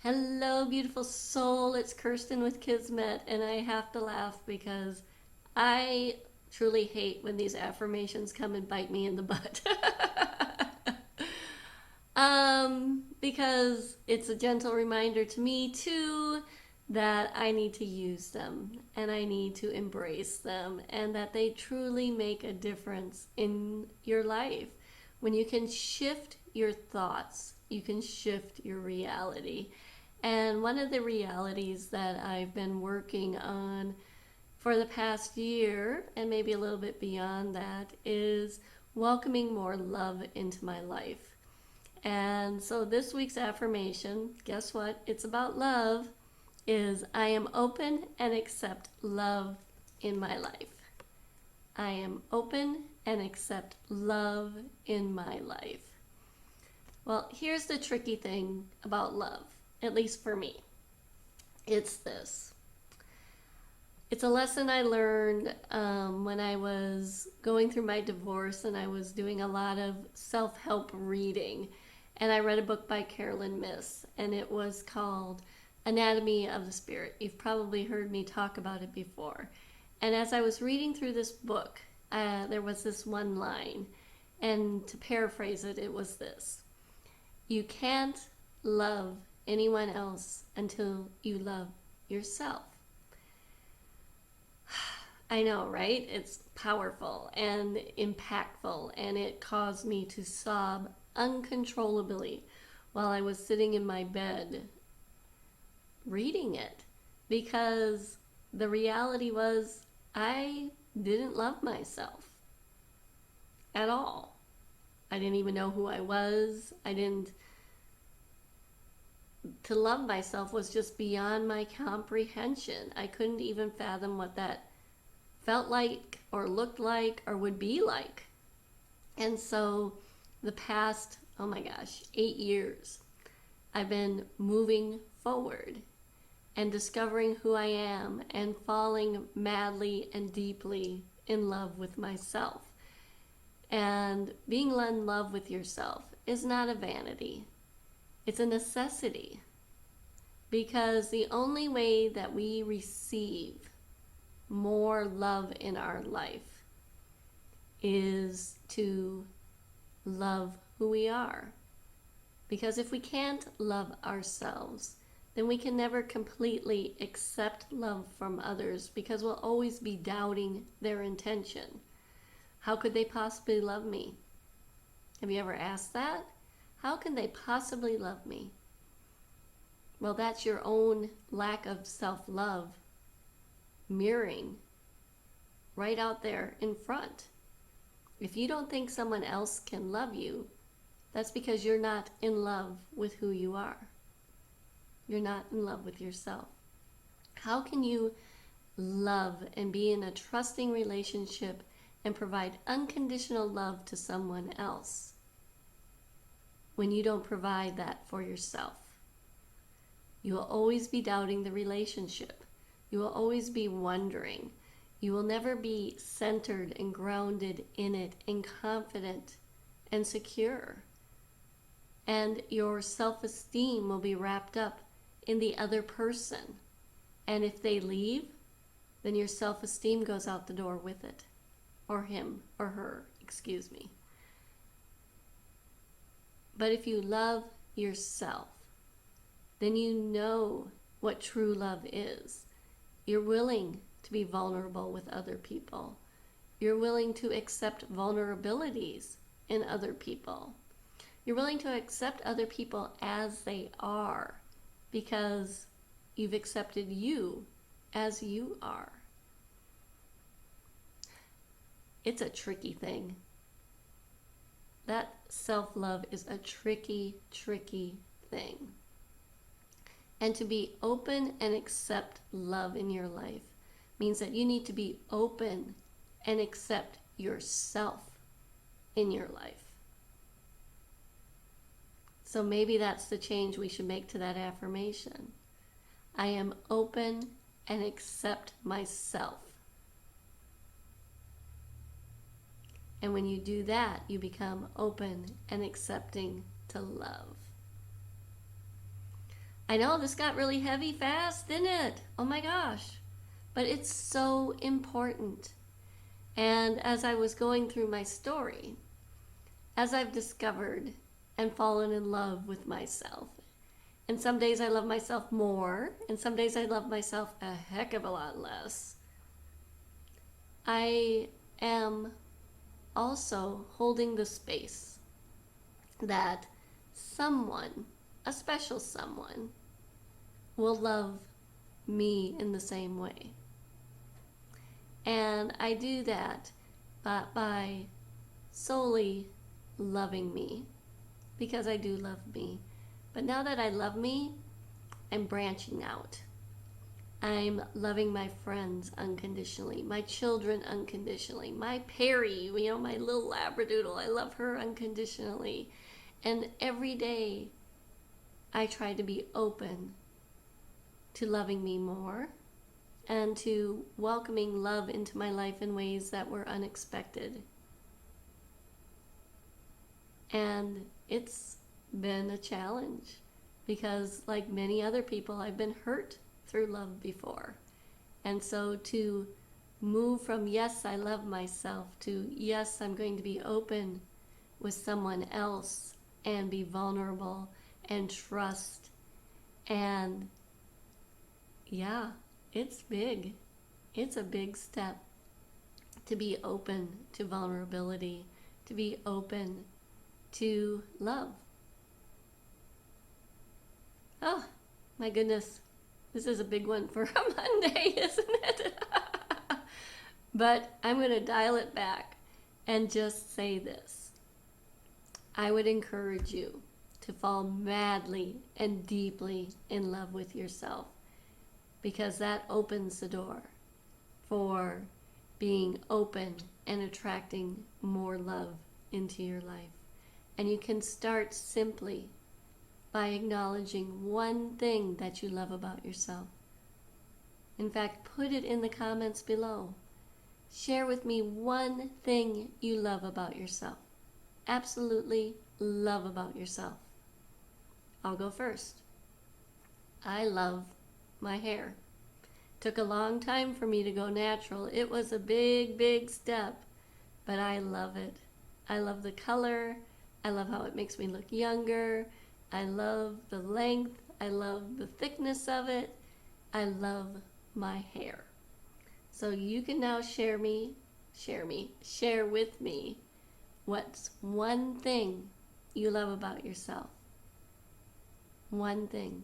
Hello, beautiful soul. It's Kirsten with Kismet, and I have to laugh because I truly hate when these affirmations come and bite me in the butt. Because it's a gentle reminder to me too that I need to use them and I need to embrace them and that they truly make a difference in your life. When you can shift your thoughts, you can shift your reality. And one of the realities that I've been working on for the past year, and maybe a little bit beyond that, is welcoming more love into my life. And so this week's affirmation, guess what? It's about love, is I am open and accept love in my life. I am open and accept love in my life. Well, here's the tricky thing about love, at least for me. It's this. It's a lesson I learned when I was going through my divorce and I was doing a lot of self-help reading. And I read a book by Carolyn Myss, and it was called Anatomy of the Spirit. You've probably heard me talk about it before. And as I was reading through this book, there was this one line, and to paraphrase it, it was this: you can't love anyone else until you love yourself. I know, right? It's powerful and impactful, and it caused me to sob uncontrollably while I was sitting in my bed reading it, because the reality was I didn't love myself at all. I didn't even know who I was. To love myself was just beyond my comprehension. I couldn't even fathom what that felt like or looked like or would be like. And so the past, oh my gosh, 8 years, I've been moving forward and discovering who I am and falling madly and deeply in love with myself. And being in love with yourself is not a vanity. It's a necessity, because the only way that we receive more love in our life is to love who we are. Because if we can't love ourselves, then we can never completely accept love from others, because we'll always be doubting their intention. How could they possibly love me? Have you ever asked that? How can they possibly love me? Well, that's your own lack of self-love mirroring right out there in front. If you don't think someone else can love you, that's because you're not in love with who you are. You're not in love with yourself. How can you love and be in a trusting relationship and provide unconditional love to someone else when you don't provide that for yourself? You will always be doubting the relationship. You will always be wondering. You will never be centered and grounded in it and confident and secure. And your self-esteem will be wrapped up in the other person. And if they leave, then your self-esteem goes out the door with it. Or him or her, excuse me. But if you love yourself, then you know what true love is. You're willing to be vulnerable with other people. You're willing to accept vulnerabilities in other people. You're willing to accept other people as they are, because you've accepted you as you are. It's a tricky thing. That self-love is a tricky, tricky thing. And to be open and accept love in your life means that you need to be open and accept yourself in your life. So maybe that's the change we should make to that affirmation. I am open and accept myself. And when you do that, you become open and accepting to love. I know this got really heavy fast, didn't it? Oh my gosh. But it's so important. And as I was going through my story, as I've discovered and fallen in love with myself, and some days I love myself more, and some days I love myself a heck of a lot less, I am also holding the space that someone, a special someone, will love me in the same way. And I do that by solely loving me, because I do love me. But now that I love me, I'm branching out. I'm loving my friends unconditionally, my children unconditionally, my Perry, my little Labradoodle, I love her unconditionally. And every day I try to be open to loving me more and to welcoming love into my life in ways that were unexpected. And it's been a challenge because, like many other people, I've been hurt through love before. And so to move from yes, I love myself, to yes, I'm going to be open with someone else and be vulnerable and trust, and yeah, it's big. It's a big step to be open to vulnerability, to be open to love. Oh, my goodness. This is a big one for a Monday, isn't it? But I'm going to dial it back and just say this. I would encourage you to fall madly and deeply in love with yourself, because that opens the door for being open and attracting more love into your life. And you can start simply by acknowledging one thing that you love about yourself. In fact, put it in the comments below. Share with me one thing you love about yourself. Absolutely love about yourself. I'll go first. I love my hair. Took a long time for me to go natural. It was a big, big step, but I love it. I love the color. I love how it makes me look younger. I love the length. I love the thickness of it. I love my hair. So you can now share with me what's one thing you love about yourself. One thing.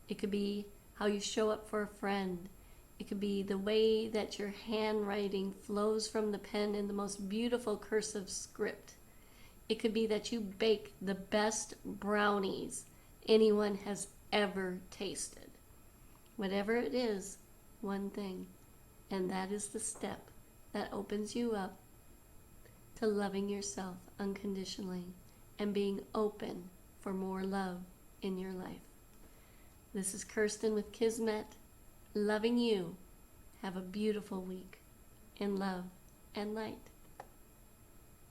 It could be how you show up for a friend. It could be the way that your handwriting flows from the pen in the most beautiful cursive script. It could be that you bake the best brownies anyone has ever tasted. Whatever it is, one thing. And that is the step that opens you up to loving yourself unconditionally and being open for more love in your life. This is Kirsten with Kismet, loving you. Have a beautiful week in love and light.